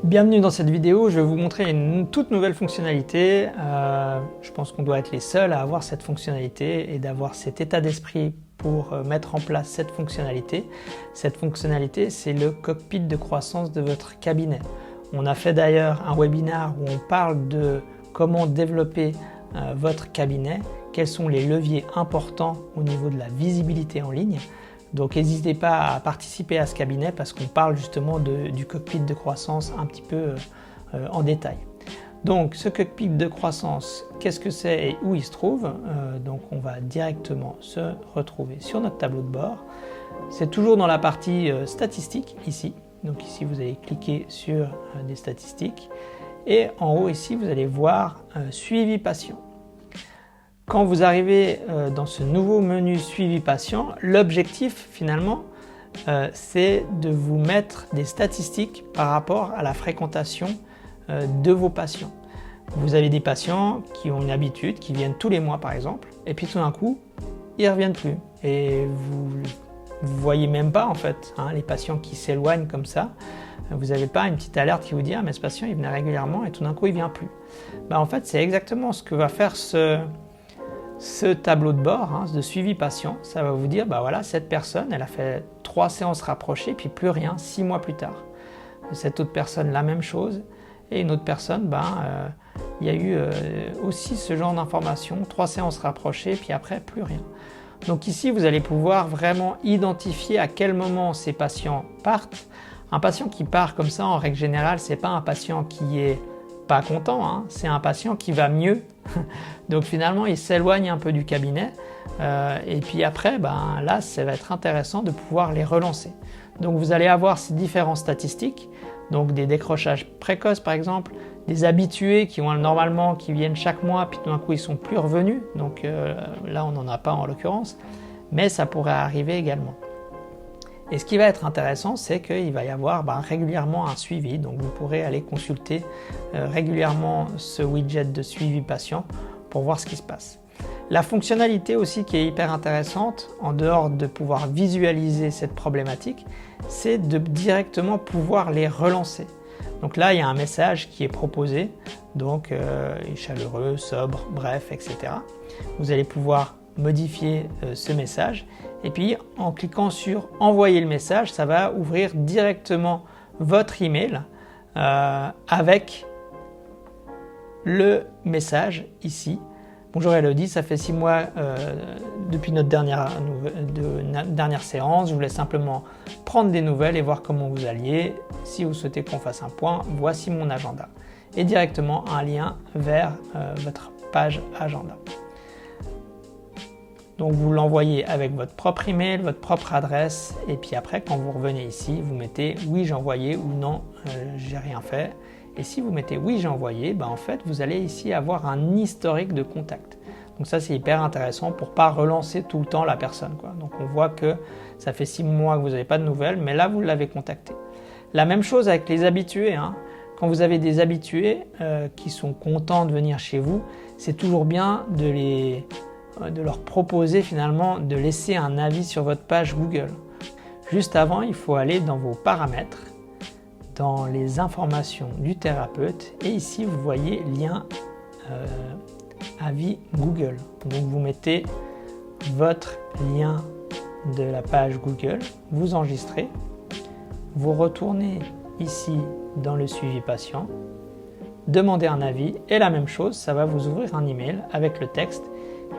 Bienvenue dans cette vidéo, je vais vous montrer une toute nouvelle fonctionnalité. Je pense qu'on doit être les seuls à avoir cette fonctionnalité et d'avoir cet état d'esprit pour mettre en place cette fonctionnalité. Cette fonctionnalité, c'est le cockpit de croissance de votre cabinet. On a fait d'ailleurs un webinaire où on parle de comment développer votre cabinet, quels sont les leviers importants au niveau de la visibilité en ligne. Donc n'hésitez pas à participer à ce cabinet parce qu'on parle justement du cockpit de croissance un petit peu en détail. Donc ce cockpit de croissance, qu'est-ce que c'est et où il se trouve? Donc on va directement se retrouver sur notre tableau de bord. C'est toujours dans la partie statistiques ici. Donc ici vous allez cliquer sur des statistiques et en haut ici vous allez voir suivi patient. Quand vous arrivez dans ce nouveau menu suivi patient, l'objectif finalement c'est de vous mettre des statistiques par rapport à la fréquentation de vos patients. Vous avez des patients qui ont une habitude, qui viennent tous les mois par exemple, et puis tout d'un coup, ils ne reviennent plus. Et vous ne voyez même pas en fait les patients qui s'éloignent comme ça. Vous n'avez pas une petite alerte qui vous dit « Ah mais ce patient il venait régulièrement et tout d'un coup il ne vient plus ». En fait c'est exactement ce que va faire ce tableau de bord de suivi patient. Ça va vous dire voilà, cette personne elle a fait 3 séances rapprochées puis plus rien 6 mois plus tard. Cette autre personne la même chose et une autre personne il y a eu aussi ce genre d'informations, 3 séances rapprochées puis après plus rien. Donc ici vous allez pouvoir vraiment identifier à quel moment ces patients partent. Un patient qui part comme ça en règle générale c'est pas un patient qui est pas content, c'est un patient qui va mieux. Donc finalement il s'éloigne un peu du cabinet et puis après là ça va être intéressant de pouvoir les relancer. Donc vous allez avoir ces différentes statistiques, donc des décrochages précoces par exemple, des habitués qui viennent chaque mois puis tout d'un coup ils sont plus revenus, donc là on n'en a pas en l'occurrence, mais ça pourrait arriver également. Et ce qui va être intéressant, c'est qu'il va y avoir régulièrement un suivi, donc vous pourrez aller consulter régulièrement ce widget de suivi patient pour voir ce qui se passe. La fonctionnalité aussi qui est hyper intéressante, en dehors de pouvoir visualiser cette problématique, c'est de directement pouvoir les relancer. Donc là, il y a un message qui est proposé, donc chaleureux, sobre, bref, etc. Vous allez pouvoir modifier ce message et puis en cliquant sur envoyer le message, ça va ouvrir directement votre email avec le message ici. Bonjour Elodie, ça fait 6 mois depuis notre dernière séance. Je voulais simplement prendre des nouvelles et voir comment vous alliez. Si vous souhaitez qu'on fasse un point, voici mon agenda. Et directement un lien vers votre page agenda. Donc vous l'envoyez avec votre propre email, votre propre adresse et puis après quand vous revenez ici, vous mettez oui j'ai envoyé ou non j'ai rien fait. Et si vous mettez oui j'ai envoyé, en fait vous allez ici avoir un historique de contact. Donc ça c'est hyper intéressant pour pas relancer tout le temps la personne, Donc on voit que ça fait 6 mois que vous n'avez pas de nouvelles, mais là vous l'avez contacté. La même chose avec les habitués. Quand vous avez des habitués qui sont contents de venir chez vous, c'est toujours bien de leur proposer finalement de laisser un avis sur votre page Google. Juste avant, il faut aller dans vos paramètres, dans les informations du thérapeute et ici vous voyez lien avis Google. Donc vous mettez votre lien de la page Google, vous enregistrez, vous retournez ici dans le suivi patient, demandez un avis et la même chose, ça va vous ouvrir un email avec le texte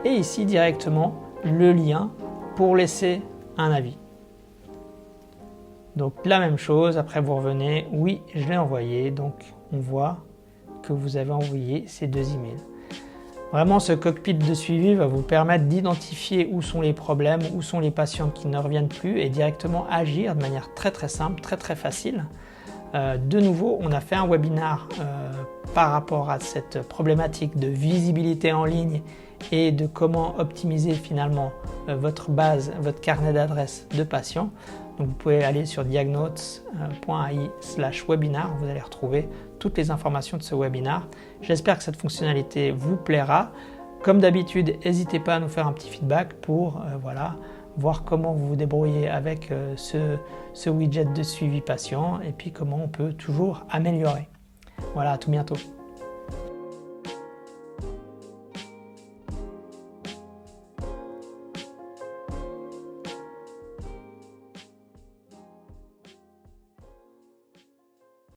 et ici directement le lien pour laisser un avis. Donc la même chose, après vous revenez, oui je l'ai envoyé, donc on voit que vous avez envoyé ces 2 emails. Vraiment ce cockpit de suivi va vous permettre d'identifier où sont les problèmes, où sont les patients qui ne reviennent plus et directement agir de manière très simple, très facile. De nouveau, on a fait un webinaire par rapport à cette problématique de visibilité en ligne et de comment optimiser finalement votre base, votre carnet d'adresses de patients. Donc vous pouvez aller sur diagnotes.ai/webinar, vous allez retrouver toutes les informations de ce webinaire. J'espère que cette fonctionnalité vous plaira. Comme d'habitude, n'hésitez pas à nous faire un petit feedback pour voir comment vous vous débrouillez avec ce widget de suivi patient et puis comment on peut toujours améliorer. Voilà, à tout bientôt.